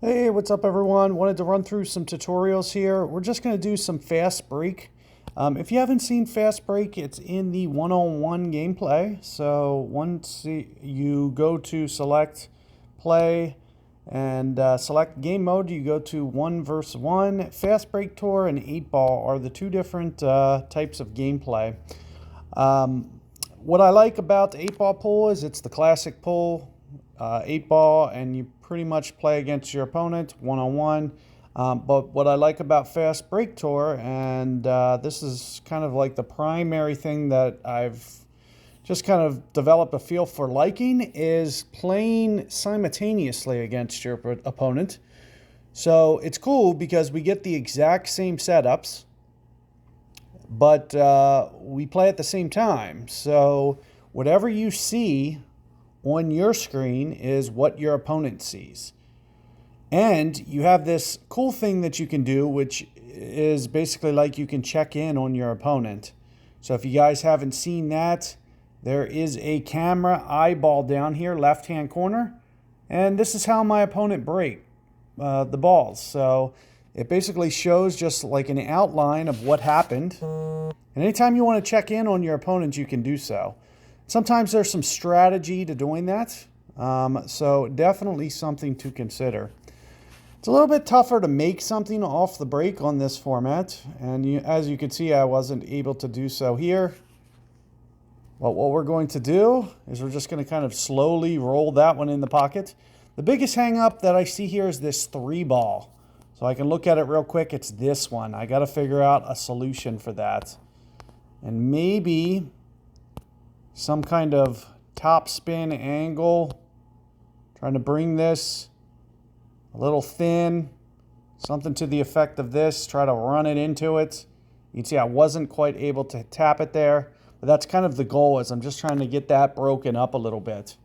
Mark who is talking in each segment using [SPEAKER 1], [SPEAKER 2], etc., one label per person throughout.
[SPEAKER 1] Hey, what's up everyone? Wanted to run through some tutorials here. We're just going to do some fast break. If you haven't seen fast break, it's in the one-on-one gameplay. So once you go to select play and select game mode, you go to 1 versus 1. Fast break tour and 8 ball are the two different types of gameplay. What I like about the 8 ball pool is it's the classic pool, 8 ball, and you pretty much play against your opponent one-on-one. But what I like about Fast Break Tour, and this is kind of like the primary thing that I've just kind of developed a feel for liking, is playing simultaneously against your opponent. So it's cool because we get the exact same setups, but we play at the same time. So whatever you see on your screen is what your opponent sees. And you have this cool thing that you can do, which is basically like you can check in on your opponent. So if you guys haven't seen that, there is a camera eyeball down here, left-hand corner. And this is how my opponent break the balls. So it basically shows just like an outline of what happened. And anytime you want to check in on your opponent, you can do so. Sometimes there's some strategy to doing that, so definitely something to consider. It's a little bit tougher to make something off the break on this format, and as you can see, I wasn't able to do so here. But what we're going to do is we're just going to kind of slowly roll that one in the pocket. The biggest hang up that I see here is this 3 ball. So I can look at it real quick. It's this one. I got to figure out a solution for that. And maybe some kind of top spin angle, trying to bring this a little thin, something to the effect of this, try to run it into it. You can see I wasn't quite able to tap it there, but that's kind of the goal, is I'm just trying to get that broken up a little bit.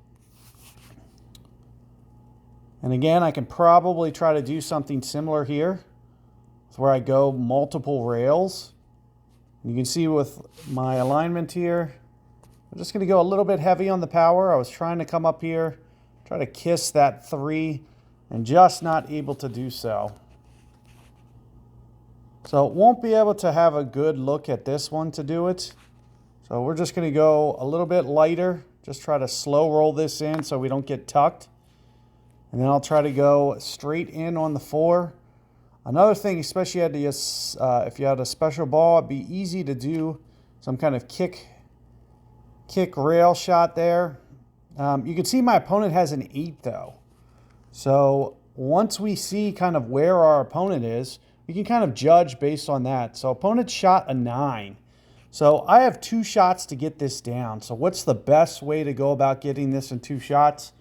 [SPEAKER 1] And again, I can probably try to do something similar here, where I go multiple rails. You can see with my alignment here, I'm just going to go a little bit heavy on the power. I was trying to come up here, try to kiss that 3, and just not able to do so. So won't be able to have a good look at this one to do it. So we're just going to go a little bit lighter, just try to slow roll this in so we don't get tucked. And then I'll try to go straight in on the 4. Another thing, especially if you had a special ball, it'd be easy to do some kind of kick rail shot there. You can see my opponent has an 8 though. So once we see kind of where our opponent is, we can kind of judge based on that. So opponent shot a 9. So I have 2 shots to get this down. So what's the best way to go about getting this in 2 shots?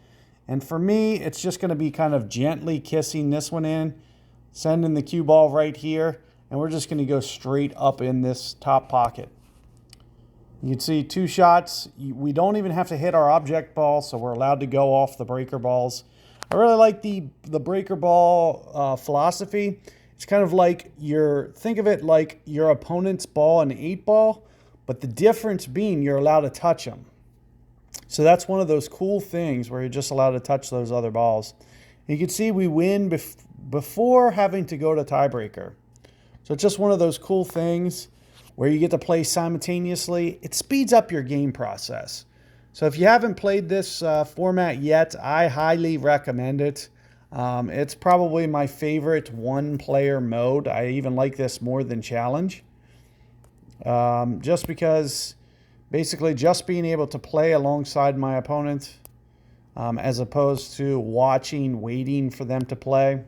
[SPEAKER 1] And for me, it's just going to be kind of gently kissing this one in, sending the cue ball right here, and we're just going to go straight up in this top pocket. You can see 2 shots. We don't even have to hit our object ball, so we're allowed to go off the breaker balls. I really like the breaker ball philosophy. It's kind of like think of it like your opponent's ball in 8-ball, but the difference being you're allowed to touch them. So that's one of those cool things where you're just allowed to touch those other balls. You can see we win before having to go to tiebreaker. So it's just one of those cool things where you get to play simultaneously. It speeds up your game process. So if you haven't played this format yet, I highly recommend it. It's probably my favorite one-player mode. I even like this more than Challenge. Just because basically just being able to play alongside my opponent as opposed to waiting for them to play.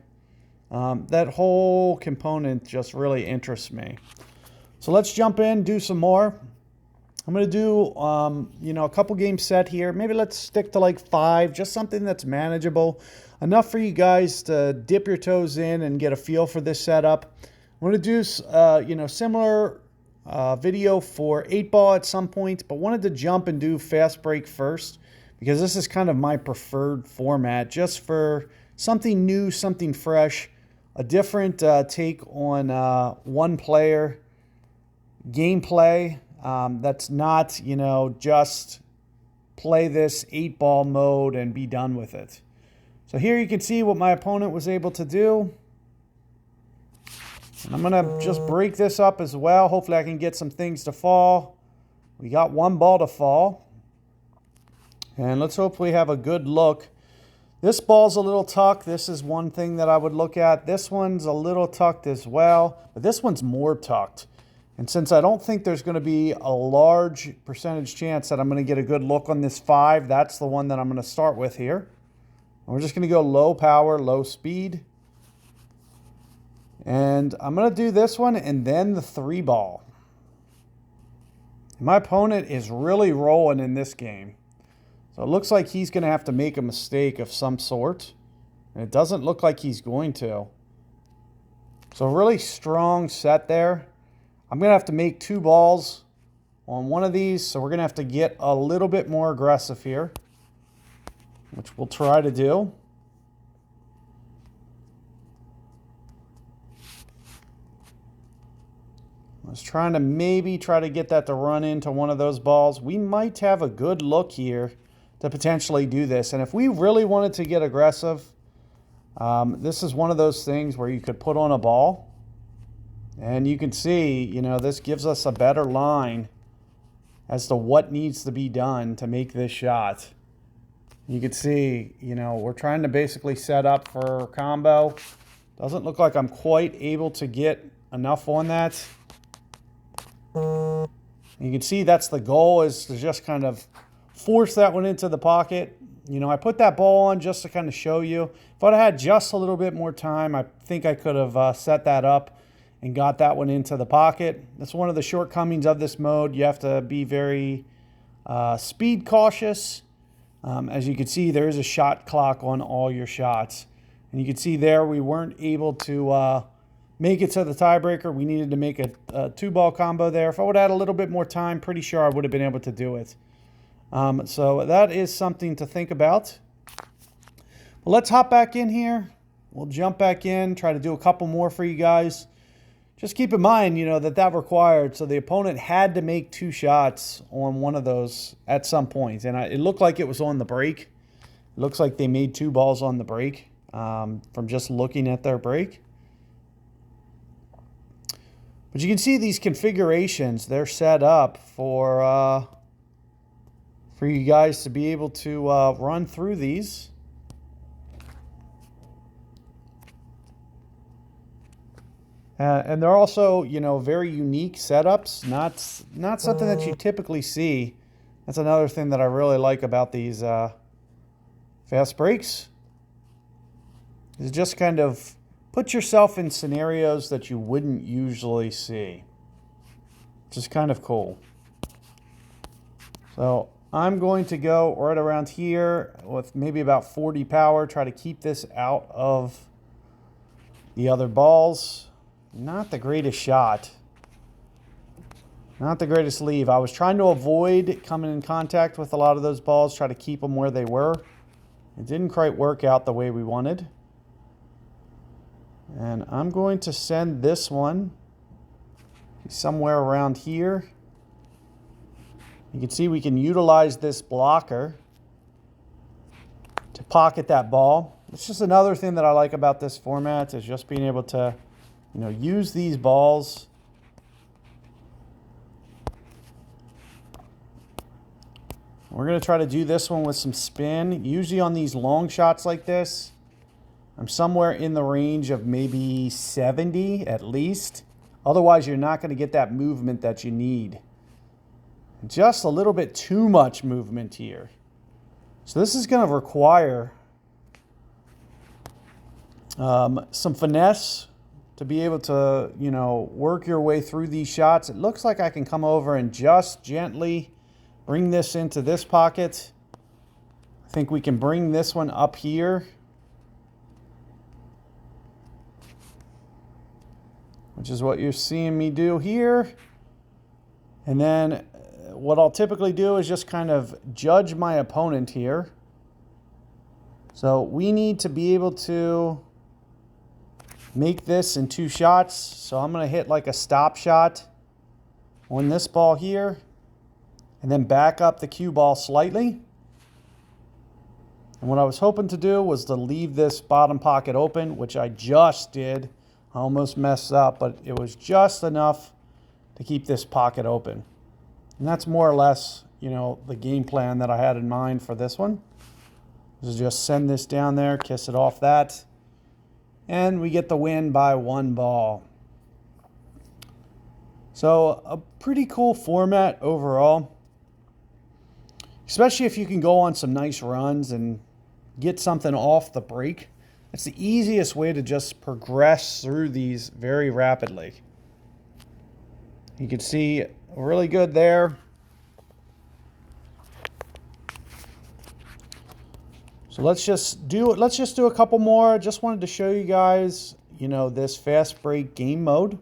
[SPEAKER 1] That whole component just really interests me. So let's jump in, do some more. I'm going to do, a couple games set here. Maybe let's stick to like 5, just something that's manageable. Enough for you guys to dip your toes in and get a feel for this setup. I'm going to do, similar video for 8-ball at some point, but wanted to jump and do fast break first because this is kind of my preferred format, just for something new, something fresh, a different take on one player gameplay. That's not, just play this 8-ball mode and be done with it. So here you can see what my opponent was able to do. And I'm going to just break this up as well. Hopefully I can get some things to fall. We got one ball to fall. And let's hopefully have a good look. This ball's a little tucked. This is one thing that I would look at. This one's a little tucked as well, but this one's more tucked. And since I don't think there's going to be a large percentage chance that I'm going to get a good look on this 5, that's the one that I'm going to start with here. And we're just going to go low power, low speed. And I'm going to do this one and then the 3 ball. My opponent is really rolling in this game. So it looks like he's going to have to make a mistake of some sort. And it doesn't look like he's going to. So a really strong set there. I'm going to have to make 2 balls on one of these. So we're going to have to get a little bit more aggressive here, which we'll try to do. I was trying to maybe try to get that to run into one of those balls. We might have a good look here to potentially do this. And if we really wanted to get aggressive, this is one of those things where you could put on a ball. And you can see, you know, this gives us a better line as to what needs to be done to make this shot. You can see, you know, we're trying to basically set up for combo. Doesn't look like I'm quite able to get enough on that. You can see that's the goal, is to just kind of force that one into the pocket. You know, I put that ball on just to kind of show you. If I'd had just a little bit more time, I think I could have set that up and got that one into the pocket. That's one of the shortcomings of this mode. You have to be very speed cautious. As you can see, there is a shot clock on all your shots. And you can see there we weren't able to make it to the tiebreaker. We needed to make a 2-ball combo there. If I would have had a little bit more time, pretty sure I would have been able to do it. So that is something to think about. Well, let's hop back in here. We'll jump back in, try to do a couple more for you guys. Just keep in mind, you know, that required. So the opponent had to make 2 shots on one of those at some point. And it looked like it was on the break. It looks like they made 2 balls on the break from just looking at their break. But you can see these configurations, they're set up for you guys to be able to run through these. And they're also, you know, very unique setups, not something that you typically see. That's another thing that I really like about these fast breaks. Is just kind of put yourself in scenarios that you wouldn't usually see. Just kind of cool. So I'm going to go right around here with maybe about 40 power. Try to keep this out of the other balls. Not the greatest shot. Not the greatest leave. I was trying to avoid coming in contact with a lot of those balls. Try to keep them where they were. It didn't quite work out the way we wanted. And I'm going to send this one somewhere around here. You can see we can utilize this blocker to pocket that ball. It's just another thing that I like about this format, is just being able to, you know, use these balls. We're going to try to do this one with some spin. Usually on these long shots like this, I'm somewhere in the range of maybe 70 at least. Otherwise, you're not going to get that movement that you need. Just a little bit too much movement here. So this is going to require some finesse to be able to, you know, work your way through these shots. It looks like I can come over and just gently bring this into this pocket. I think we can bring this one up here, which is what you're seeing me do here. And then what I'll typically do is just kind of judge my opponent here. So we need to be able to make this in 2 shots. So I'm going to hit like a stop shot on this ball here, and then back up the cue ball slightly. And what I was hoping to do was to leave this bottom pocket open, which I just did. I almost messed up, but it was just enough to keep this pocket open. And that's more or less, you know, the game plan that I had in mind for this one. Is just send this down there, kiss it off that, and we get the win by 1 ball. So a pretty cool format overall, especially if you can go on some nice runs and get something off the break. It's the easiest way to just progress through these very rapidly. You can see really good there. So let's just do a couple more. Just wanted to show you guys, you know, this fast break game mode.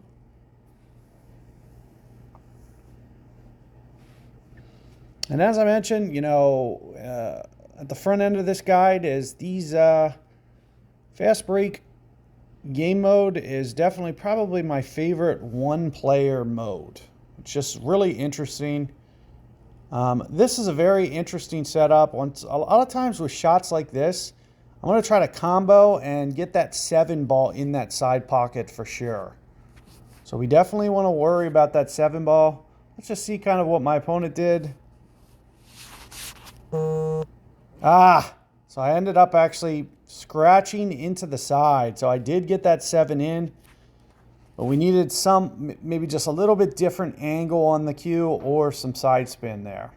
[SPEAKER 1] And as I mentioned, you know, at the front end of this guide is these fast break game mode is definitely probably my favorite one-player mode. It's just really interesting. This is a very interesting setup. Once a lot of times with shots like this, I'm going to try to combo and get that 7 ball in that side pocket for sure. So we definitely want to worry about that 7 ball. Let's just see kind of what my opponent did. So I ended up actually scratching into the side. So I did get that 7 in, but we needed some, maybe just a little bit different angle on the cue or some side spin there.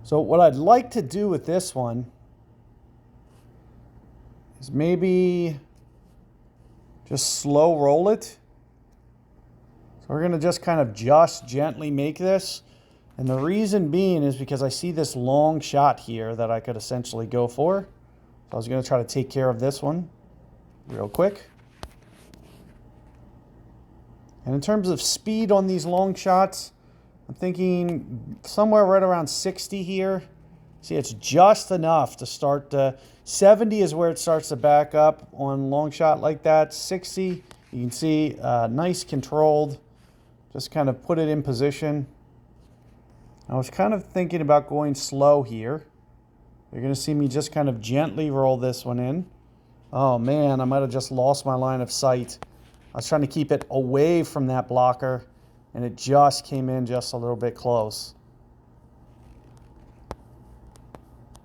[SPEAKER 1] So what I'd like to do with this one is maybe just slow roll it. So we're going to just kind of just gently make this. And the reason being is because I see this long shot here that I could essentially go for. So I was going to try to take care of this one real quick. And in terms of speed on these long shots, I'm thinking somewhere right around 60 here. See, it's just enough to start. 70 is where it starts to back up on long shot like that. 60, you can see nice controlled. Just kind of put it in position. I was kind of thinking about going slow here. You're going to see me just kind of gently roll this one in. Oh man, I might have just lost my line of sight. I was trying to keep it away from that blocker, and it just came in just a little bit close.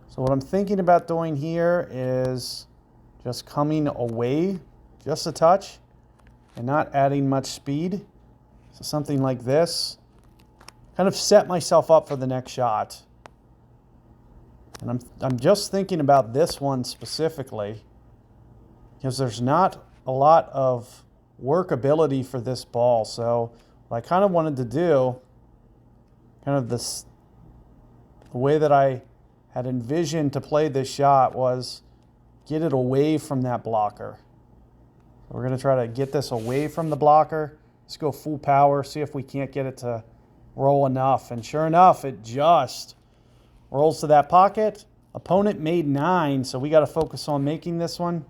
[SPEAKER 1] So what I'm thinking about doing here is just coming away just a touch and not adding much speed. So something like this. Kind of set myself up for the next shot. And I'm just thinking about this one specifically because there's not a lot of workability for this ball. So what I kind of wanted to do, kind of the way that I had envisioned to play this shot was get it away from that blocker. So we're going to try to get this away from the blocker. Let's go full power, see if we can't get it to roll enough. And sure enough, it just rolls to that pocket. Opponent made 9, so we got to focus on making this one.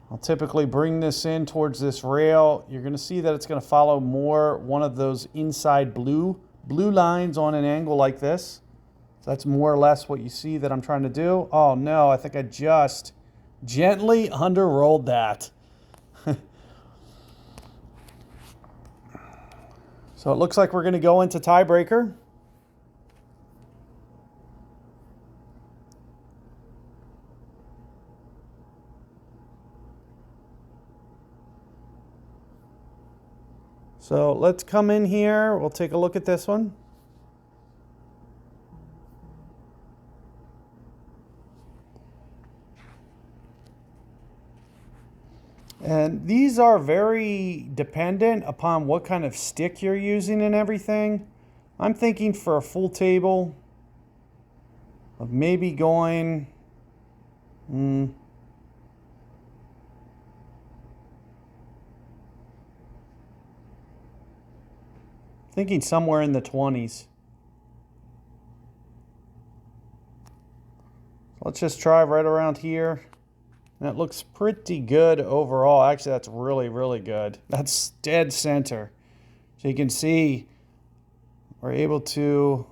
[SPEAKER 1] I'll typically bring this in towards this rail. You're going to see that it's going to follow more one of those inside blue lines on an angle like this. So that's more or less what you see that I'm trying to do. Oh no, I think I just gently under-rolled that. So it looks like we're going to go into tiebreaker. So let's come in here. We'll take a look at this one. And these are very dependent upon what kind of stick you're using and everything. I'm thinking for a full table of maybe going thinking somewhere in the 20s. Let's just try right around here. That looks pretty good overall. Actually, that's really, really good. That's dead center. So you can see we're able to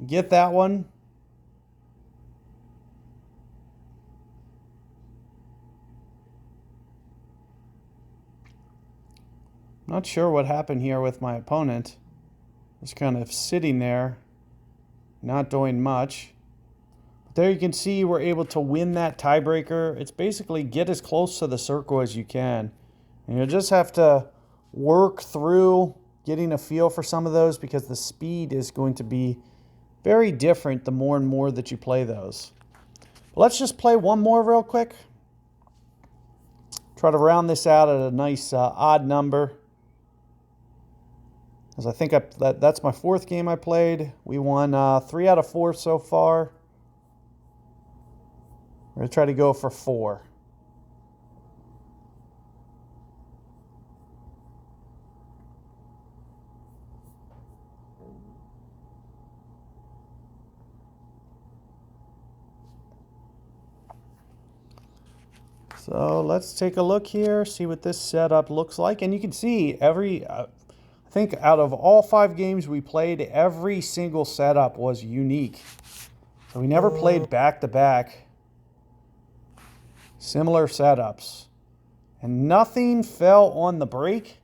[SPEAKER 1] get that one. Not sure what happened here with my opponent. Just kind of sitting there, not doing much. But there you can see we're able to win that tiebreaker. It's basically get as close to the circle as you can. And you'll just have to work through getting a feel for some of those because the speed is going to be very different the more and more that you play those. Let's just play one more real quick. Try to round this out at a nice odd number. As I think that's my 4th game I played. We won 3 out of 4 so far. We're going to try to go for 4. So let's take a look here, see what this setup looks like. And you can see I think out of all 5 games we played, every single setup was unique. So we never played back-to-back similar setups. And nothing fell on the break,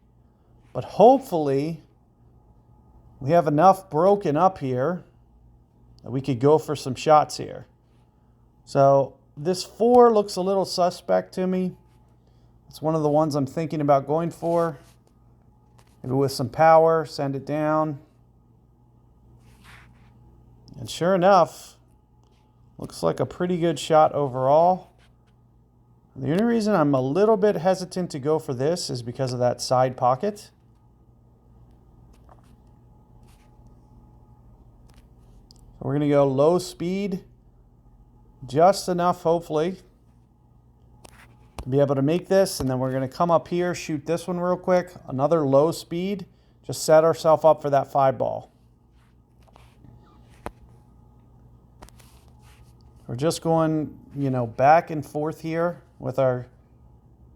[SPEAKER 1] but hopefully we have enough broken up here that we could go for some shots here. So this 4 looks a little suspect to me. It's one of the ones I'm thinking about going for. Maybe with some power, send it down. And sure enough, looks like a pretty good shot overall. The only reason I'm a little bit hesitant to go for this is because of that side pocket. So we're going to go low speed, just enough hopefully to be able to make this, and then we're going to come up here, shoot this one real quick, another low speed, just set ourselves up for that 5 ball. We're just going, back and forth here with our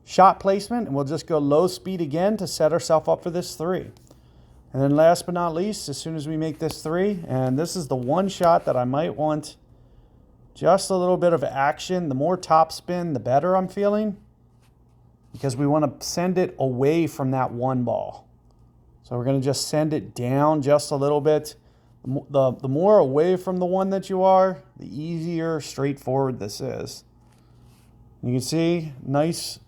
[SPEAKER 1] shot placement, and we'll just go low speed again to set ourselves up for this 3. And then last but not least, as soon as we make this 3, and this is the one shot that I might want just a little bit of action. The more topspin, the better I'm feeling, because we want to send it away from that 1 ball. So we're going to just send it down just a little bit. The more away from the 1 that you are, the easier, straightforward this is. You can see, nice,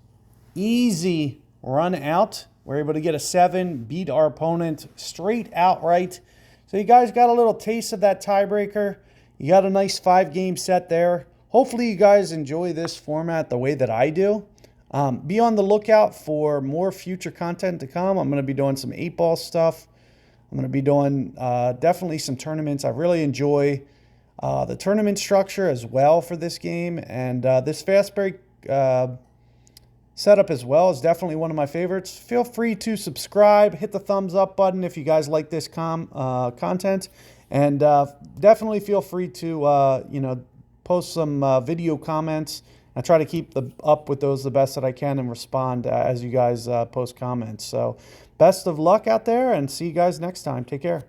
[SPEAKER 1] easy run out. We're able to get a 7, beat our opponent straight outright. So you guys got a little taste of that tiebreaker. You got a nice 5-game set there. Hopefully you guys enjoy this format the way that I do. Be on the lookout for more future content to come. I'm going to be doing some 8-ball stuff. I'm going to be doing definitely some tournaments. I really enjoy the tournament structure as well for this game. And this fast break setup as well is definitely one of my favorites. Feel free to subscribe, hit the thumbs up button if you guys like this content. And definitely feel free to, post some video comments. I try to keep up with those the best that I can and respond as you guys post comments. So best of luck out there, and see you guys next time. Take care.